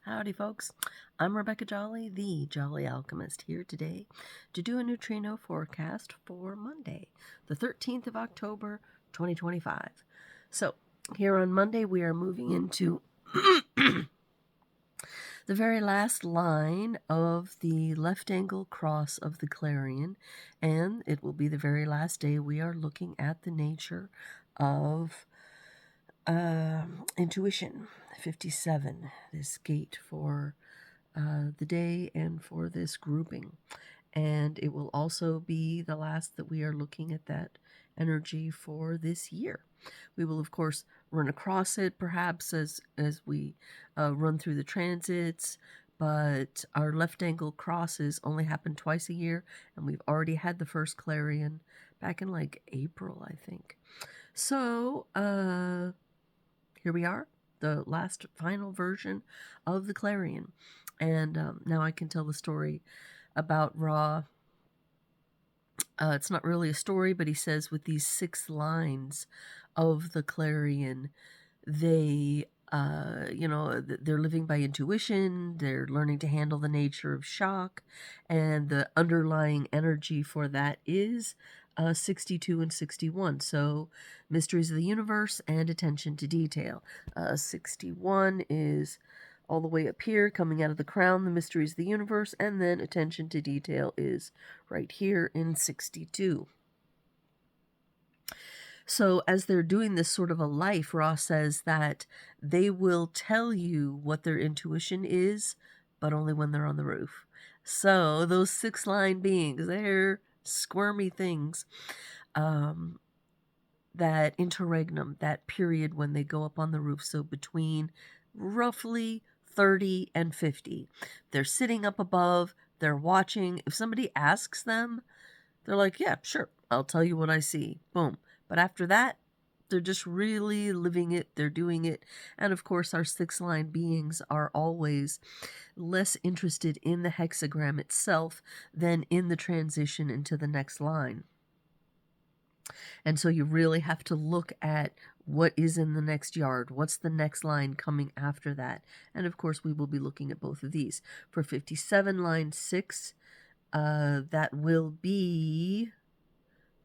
Howdy, folks. I'm Rebecca Jolly, the Jolly Alchemist, here today to do a neutrino forecast for Monday, the 13th of October, 2025. So, here on Monday, we are moving into the very last line of the left angle cross of the clarion, and it will be the very last day we are looking at the nature of intuition. 57, this gate for the day and for this grouping. And it will also be the last that we are looking at that energy for this year. We will, of course, run across it perhaps as we run through the transits, but our left angle crosses only happen twice a year, and we've already had the first clarion back in like April, I think. So, here we are, the last final version of the clarion. And now I can tell the story about Ra. It's not really a story, but he says with these 6 lines of the clarion, they, they're living by intuition, they're learning to handle the nature of shock, and the underlying energy for that is 62 and 61. So, mysteries of the universe and attention to detail. 61 is all the way up here, coming out of the crown, the mysteries of the universe, and then attention to detail is right here in 62. So as they're doing this sort of a life, Ross says that they will tell you what their intuition is, but only when they're on the roof. So those 6-line beings, they're squirmy things. That interregnum, that period when they go up on the roof, so between roughly 30 and 50. They're sitting up above, they're watching. If somebody asks them, they're like, yeah, sure, I'll tell you what I see. Boom. But after that, they're just really living it, they're doing it. And of course, our 6-line beings are always less interested in the hexagram itself than in the transition into the next line. And so you really have to look at what is in the next yard, what's the next line coming after that. And of course, we will be looking at both of these. For 57, line 6, that will be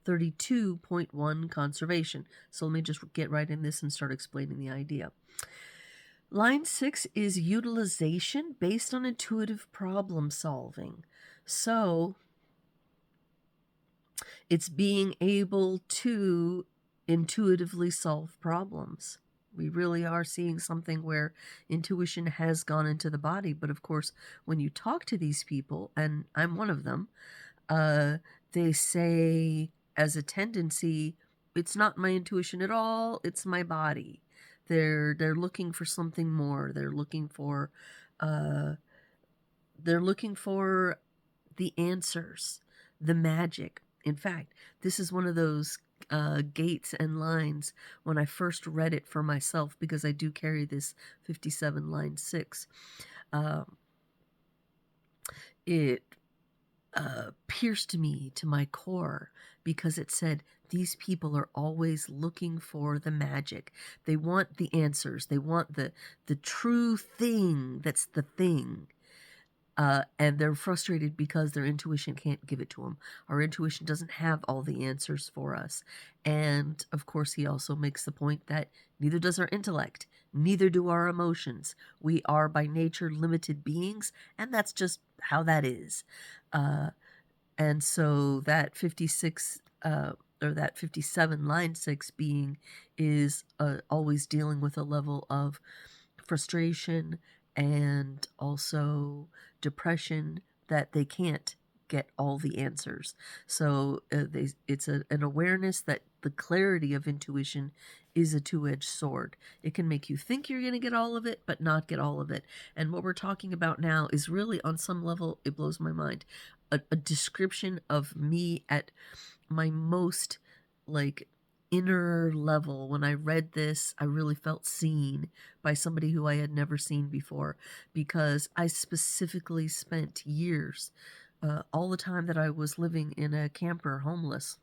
32.1 conservation. So let me just get right in this and start explaining the idea. Line 6 is utilization based on intuitive problem solving. So it's being able to intuitively solve problems. We really are seeing something where intuition has gone into the body. But of course, when you talk to these people, and I'm one of them, they say as a tendency, it's not my intuition at all, it's my body. They're looking for something more. They're looking for the answers, the magic. In fact, this is one of those gates and lines when I first read it for myself, because I do carry this 57 line 6. It pierced me to my core, because it said these people are always looking for the magic. They want the answers. They want the true thing that's the thing. And they're frustrated because their intuition can't give it to them. Our intuition doesn't have all the answers for us. And of course, he also makes the point that neither does our intellect, neither do our emotions. We are by nature limited beings, and that's just how that is. And so that 56 or that 57 line 6 being is always dealing with a level of frustration and also depression that they can't get all the answers. So it's an awareness that the clarity of intuition is a two-edged sword. It can make you think you're going to get all of it, but not get all of it. And what we're talking about now is really, on some level, it blows my mind, a description of me at my most inner level. When I read this, I really felt seen by somebody who I had never seen before, because I specifically spent years, all the time that I was living in a camper homeless,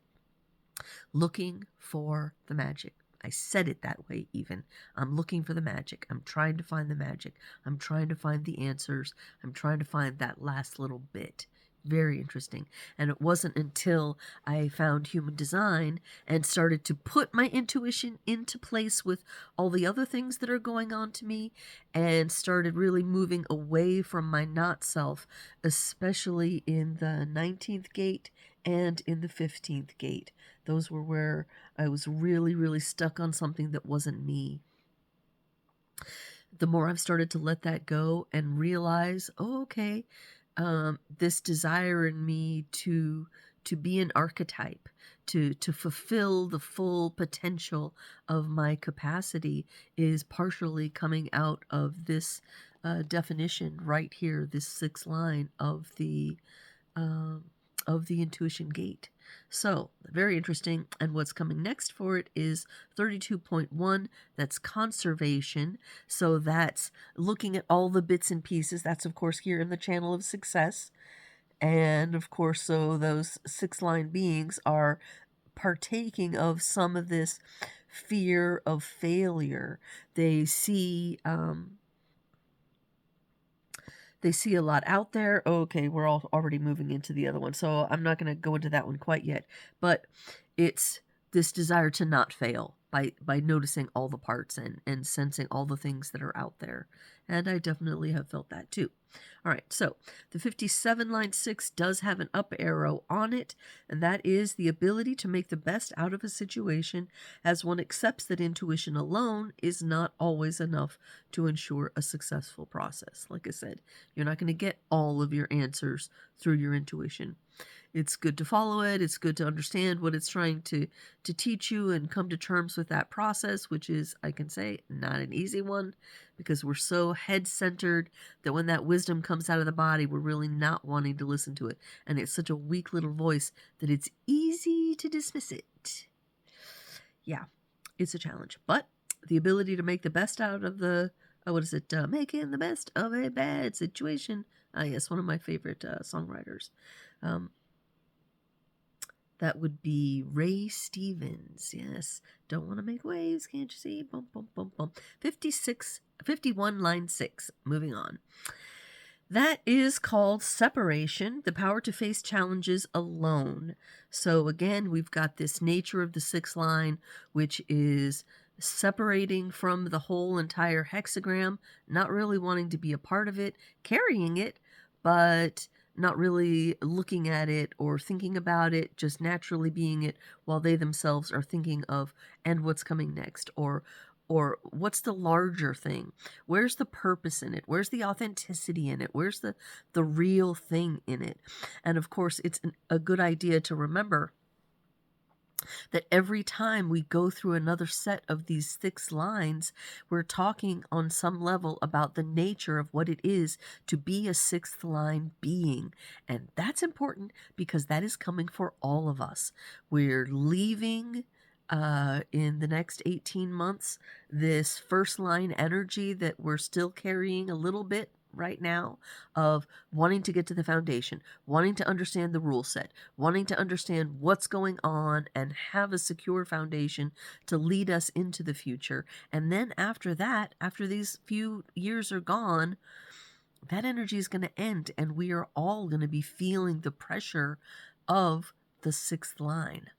looking for the magic. I said it that way even. I'm looking for the magic. I'm trying to find the magic. I'm trying to find the answers. I'm trying to find that last little bit. Very interesting. And it wasn't until I found Human Design and started to put my intuition into place with all the other things that are going on to me and started really moving away from my not self, especially in the 19th gate and in the 15th gate. Those were where I was really, really stuck on something that wasn't me. The more I've started to let that go and realize, oh, okay, this desire in me to be an archetype, to fulfill the full potential of my capacity is partially coming out of this definition right here, this sixth line um, of the intuition gate. So, very interesting. And what's coming next for it is 32.1. That's conservation. So, that's looking at all the bits and pieces. That's, of course, here in the channel of success. And, of course, so those six line beings are partaking of some of this fear of failure. They see a lot out there. Okay, we're all already moving into the other one, so I'm not going to go into that one quite yet. But it's this desire to not fail by noticing all the parts and sensing all the things that are out there. And I definitely have felt that too. All right, so the 57 line 6 does have an up arrow on it, and that is the ability to make the best out of a situation as one accepts that intuition alone is not always enough to ensure a successful process. Like I said, you're not going to get all of your answers through your intuition. It's good to follow it. It's good to understand what it's trying to teach you and come to terms with that process, which is, I can say, not an easy one because we're so head-centered that when that wisdom comes out of the body, we're really not wanting to listen to it. And it's such a weak little voice that it's easy to dismiss it. Yeah, it's a challenge. But the ability to make the best out of making the best of a bad situation. Yes, one of my favorite songwriters. That would be Ray Stevens. Yes. Don't want to make waves, can't you see? Bum, bum, bum, bum. 51, line 6. Moving on. That is called separation, the power to face challenges alone. So again, we've got this nature of the sixth line, which is separating from the whole entire hexagram, not really wanting to be a part of it, carrying it, but not really looking at it or thinking about it, just naturally being it while they themselves are thinking of and what's coming next, or what's the larger thing? Where's the purpose in it? Where's the authenticity in it? Where's the real thing in it? And of course, it's a good idea to remember that every time we go through another set of these six lines, we're talking on some level about the nature of what it is to be a sixth line being. And that's important because that is coming for all of us. We're leaving in the next 18 months this first line energy that we're still carrying a little bit right now of wanting to get to the foundation, wanting to understand the rule set, wanting to understand what's going on and have a secure foundation to lead us into the future. And then after that, after these few years are gone, that energy is going to end and we are all going to be feeling the pressure of the sixth line.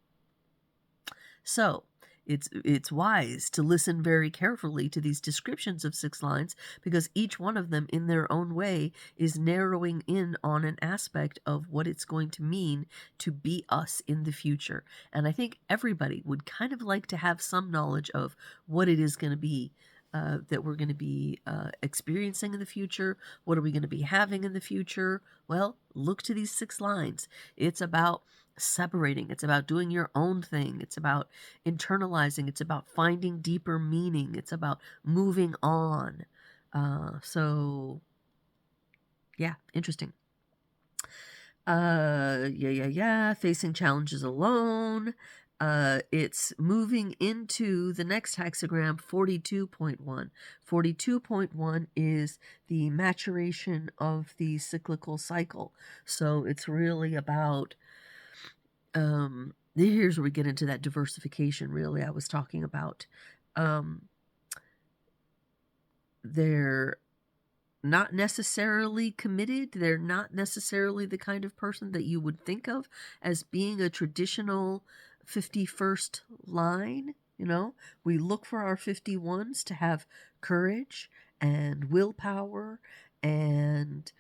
So it's wise to listen very carefully to these descriptions of six lines because each one of them in their own way is narrowing in on an aspect of what it's going to mean to be us in the future. And I think everybody would kind of like to have some knowledge of what it is going to be that we're going to be experiencing in the future. What are we going to be having in the future? Well, look to these six lines. It's about separating. It's about doing your own thing. It's about internalizing. It's about finding deeper meaning. It's about moving on. So, yeah, interesting. Facing challenges alone. It's moving into the next hexagram, 42.1. 42.1 is the maturation of the cyclical cycle. So it's really about here's where we get into that diversification, really, I was talking about. Um, they're not necessarily committed. They're not necessarily the kind of person that you would think of as being a traditional 51st line. You know, we look for our 51s to have courage and willpower and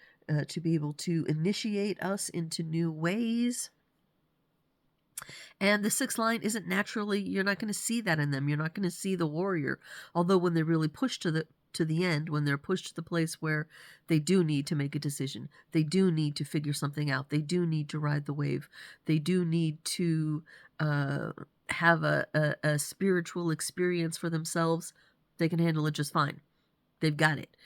to be able to initiate us into new ways. And the sixth line isn't naturally, you're not going to see that in them. You're not going to see the warrior. Although when they're really pushed to the end, when they're pushed to the place where they do need to make a decision, they do need to figure something out, they do need to ride the wave, they do need to have a spiritual experience for themselves, they can handle it just fine. They've got it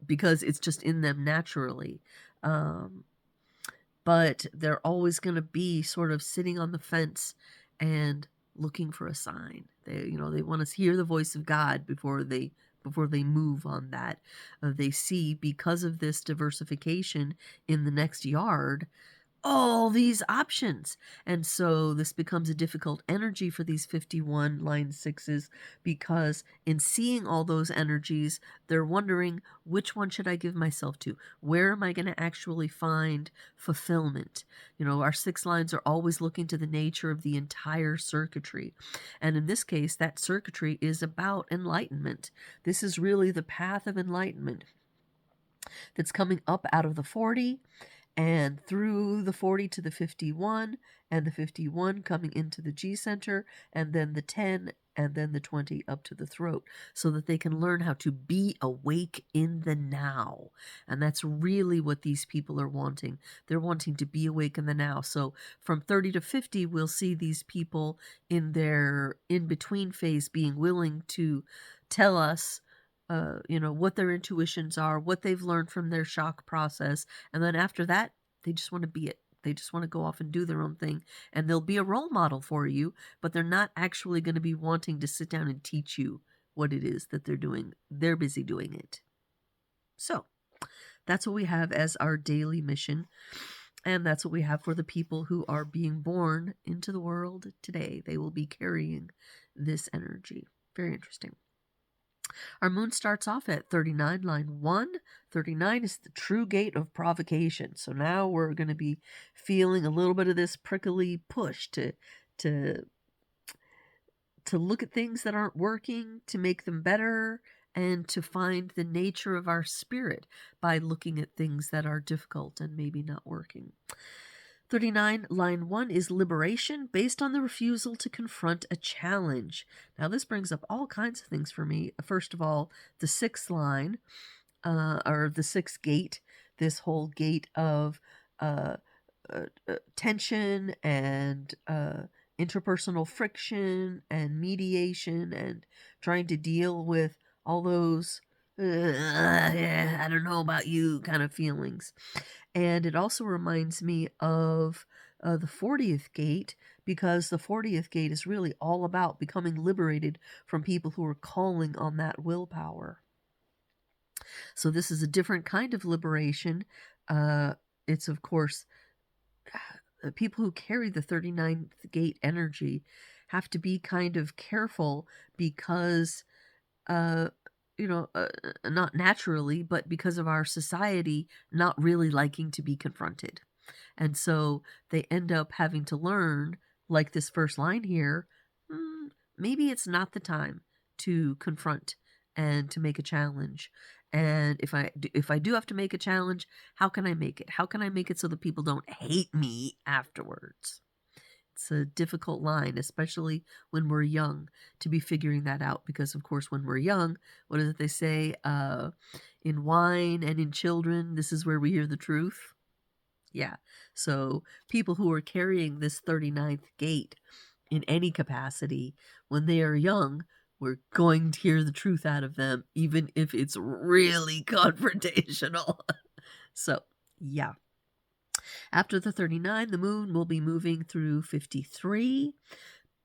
because it's just in them naturally. But they're always going to be sort of sitting on the fence and looking for a sign. They want to hear the voice of God before they move on that. They see, because of this diversification in the next yard, all these options. And so this becomes a difficult energy for these 51 line sixes, because in seeing all those energies, they're wondering, which one should I give myself to? Where am I going to actually find fulfillment? Our six lines are always looking to the nature of the entire circuitry. And in this case, that circuitry is about enlightenment. This is really the path of enlightenment that's coming up out of the 40 and through the 40 to the 51, and the 51 coming into the G center, and then the 10, and then the 20 up to the throat, so that they can learn how to be awake in the now. And that's really what these people are wanting. They're wanting to be awake in the now. So from 30 to 50, we'll see these people in their in-between phase being willing to tell us what their intuitions are, what they've learned from their shock process. And then after that, they just want to be it. They just want to go off and do their own thing. And they'll be a role model for you, but they're not actually going to be wanting to sit down and teach you what it is that they're doing. They're busy doing it. So that's what we have as our daily mission. And that's what we have for the people who are being born into the world today. They will be carrying this energy. Very interesting. Our moon starts off at 39, line 1. 39 is the true gate of provocation. So now we're going to be feeling a little bit of this prickly push to look at things that aren't working, to make them better, and to find the nature of our spirit by looking at things that are difficult and maybe not working. 39, line 1 is liberation based on the refusal to confront a challenge. Now, this brings up all kinds of things for me. First of all, the sixth line, or the sixth gate, this whole gate of tension and interpersonal friction and mediation and trying to deal with all those, I don't know about you kind of feelings. And it also reminds me of the 40th gate, because the 40th gate is really all about becoming liberated from people who are calling on that willpower. So this is a different kind of liberation. It's, of course, people who carry the 39th gate energy have to be kind of careful, because not naturally, but because of our society not really liking to be confronted. And so they end up having to learn, like this first line here, maybe it's not the time to confront and to make a challenge. And if I do have to make a challenge, how can I make it? How can I make it so that people don't hate me afterwards? It's a difficult line, especially when we're young, to be figuring that out, because, of course, when we're young, what is it they say? In wine and in children, this is where we hear the truth. Yeah. So people who are carrying this 39th gate in any capacity, when they are young, we're going to hear the truth out of them, even if it's really confrontational. So, yeah. After the 39, the moon will be moving through 53.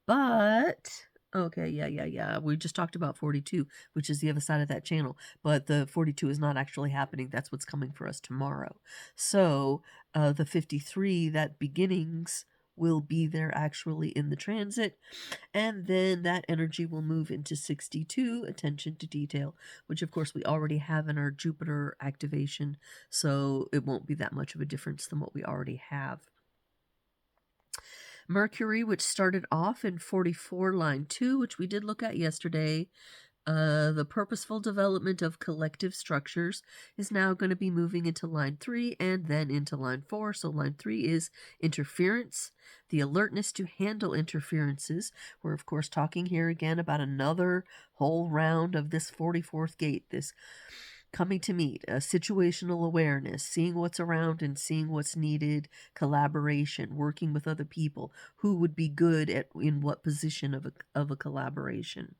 But, okay, yeah. We just talked about 42, which is the other side of that channel. But the 42 is not actually happening. That's what's coming for us tomorrow. So, the 53, that beginnings will be there actually in the transit. And then that energy will move into 62, attention to detail, which of course we already have in our Jupiter activation, so it won't be that much of a difference than what we already have. Mercury, which started off in 44 line 2, which we did look at yesterday, the purposeful development of collective structures, is now going to be moving into line 3 and then into line 4. So line 3 is interference, the alertness to handle interferences. We're, of course, talking here again about another whole round of this 44th gate, this coming to meet, situational awareness, seeing what's around and seeing what's needed, collaboration, working with other people, who would be good at in what position of a collaboration.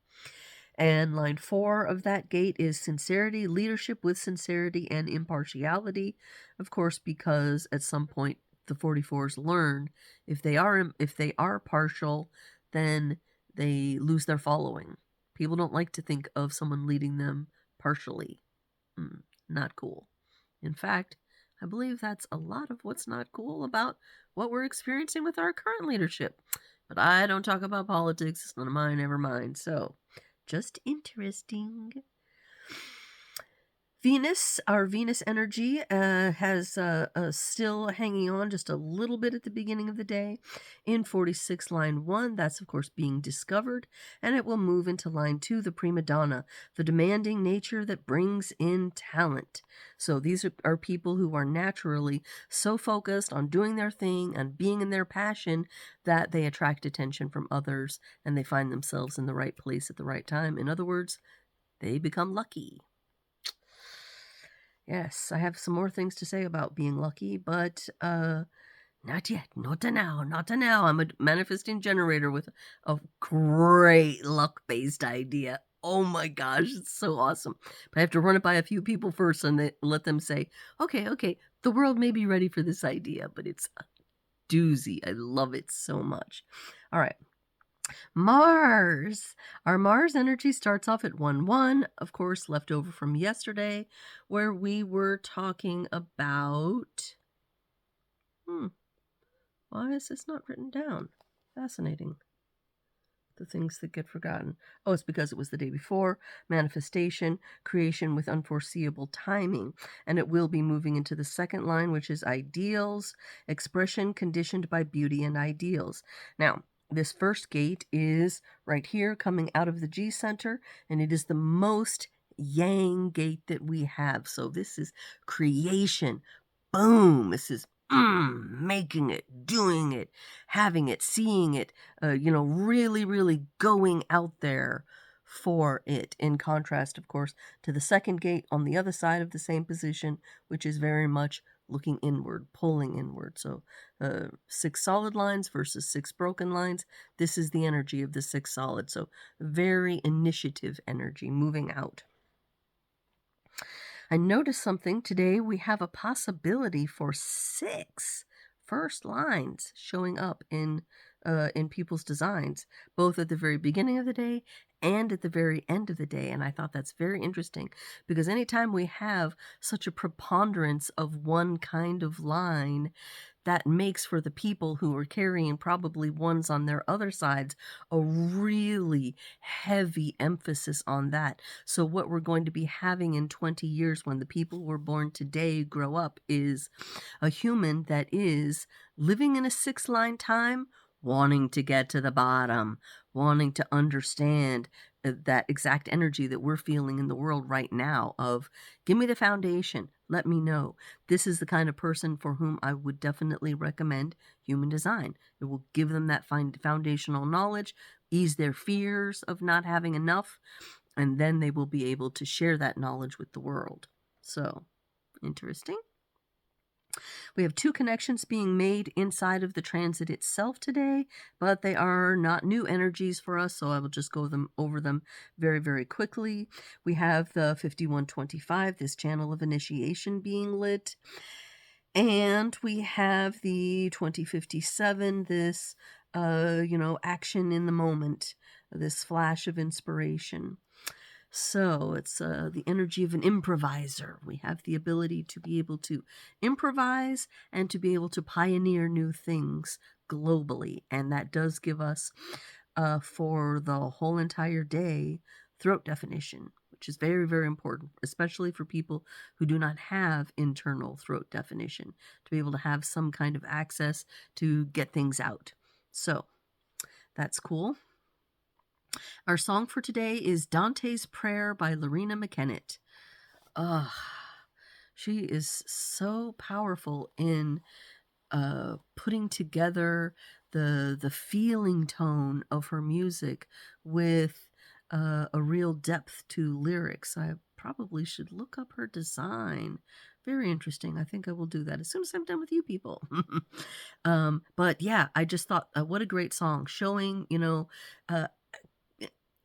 And line 4 of that gate is sincerity, leadership with sincerity and impartiality. Of course, because at some point the 44s learn if they are partial, then they lose their following. People don't like to think of someone leading them partially. Not cool. In fact, I believe that's a lot of what's not cool about what we're experiencing with our current leadership. But I don't talk about politics. It's none of mine, never mind. So, just interesting. Venus, our Venus energy, has still hanging on just a little bit at the beginning of the day. In 46 line 1, that's of course being discovered, and it will move into line 2, the prima donna, the demanding nature that brings in talent. So these are people who are naturally so focused on doing their thing and being in their passion that they attract attention from others and they find themselves in the right place at the right time. In other words, they become lucky. Yes, I have some more things to say about being lucky, but not yet. Not now. Not now. I'm a manifesting generator with a great luck-based idea. Oh my gosh, it's so awesome. But I have to run it by a few people first and let them say, okay, the world may be ready for this idea, but it's a doozy. I love it so much. All right. Mars. Our Mars energy starts off at 1-1, of course, left over from yesterday, where we were talking about... Why is this not written down? Fascinating. The things that get forgotten. Oh, it's because it was the day before. Manifestation, creation with unforeseeable timing. And it will be moving into the second line, which is ideals, expression conditioned by beauty and ideals. Now, this first gate is right here coming out of the G center, and it is the most yang gate that we have. So this is creation. Boom. This is making it, doing it, having it, seeing it, really, really going out there for it. In contrast, of course, to the second gate on the other side of the same position, which is very much looking inward, pulling inward. So 6 solid lines versus 6 broken lines. This is the energy of the 6 solid. So very initiative energy, moving out. I noticed something today. We have a possibility for 6 first lines showing up in people's designs, both at the very beginning of the day and at the very end of the day. And I thought that's very interesting because anytime we have such a preponderance of one kind of line, that makes for the people who are carrying probably ones on their other sides a really heavy emphasis on that. So what we're going to be having in 20 years when the people who were born today grow up is a human that is living in a 6-line time, wanting to get to the bottom, wanting to understand that exact energy that we're feeling in the world right now of, give me the foundation, let me know. This is the kind of person for whom I would definitely recommend Human Design. It will give them that foundational knowledge, ease their fears of not having enough, and then they will be able to share that knowledge with the world. So, interesting. We have 2 connections being made inside of the transit itself today, but they are not new energies for us, so I will just go over them very, very quickly. We have the 5125, this channel of initiation being lit, and we have the 2057, this, action in the moment, this flash of inspiration. So it's the energy of an improviser. We have the ability to be able to improvise and to be able to pioneer new things globally. And that does give us, for the whole entire day, throat definition, which is very, very important, especially for people who do not have internal throat definition, to be able to have some kind of access to get things out. So that's cool. Our song for today is Dante's Prayer by Lorena McKennett. Ugh, she is so powerful in putting together the feeling tone of her music with a real depth to lyrics. I probably should look up her design. Very interesting. I think I will do that as soon as I'm done with you people. But yeah, I just thought, what a great song, showing, uh,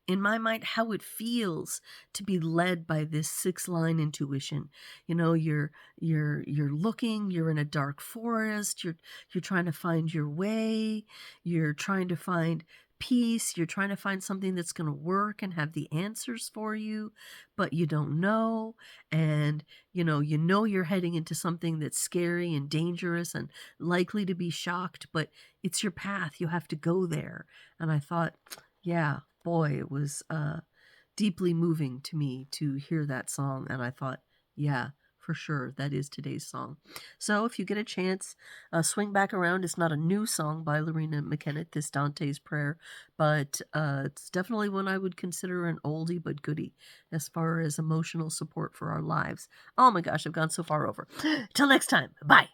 in my mind, how it feels to be led by this six-line intuition. You're looking, you're in a dark forest, you're trying to find your way, you're trying to find peace, you're trying to find something that's going to work and have the answers for you, but you don't know. And you know you're heading into something that's scary and dangerous and likely to be shocked, but it's your path. You have to go there. And I thought, yeah, boy, it was deeply moving to me to hear that song. And I thought, yeah, for sure, that is today's song. So if you get a chance, swing back around. It's not a new song by Lorena McKennett, this Dante's Prayer, but it's definitely one I would consider an oldie but goodie as far as emotional support for our lives. Oh my gosh, I've gone so far over. Till next time, bye.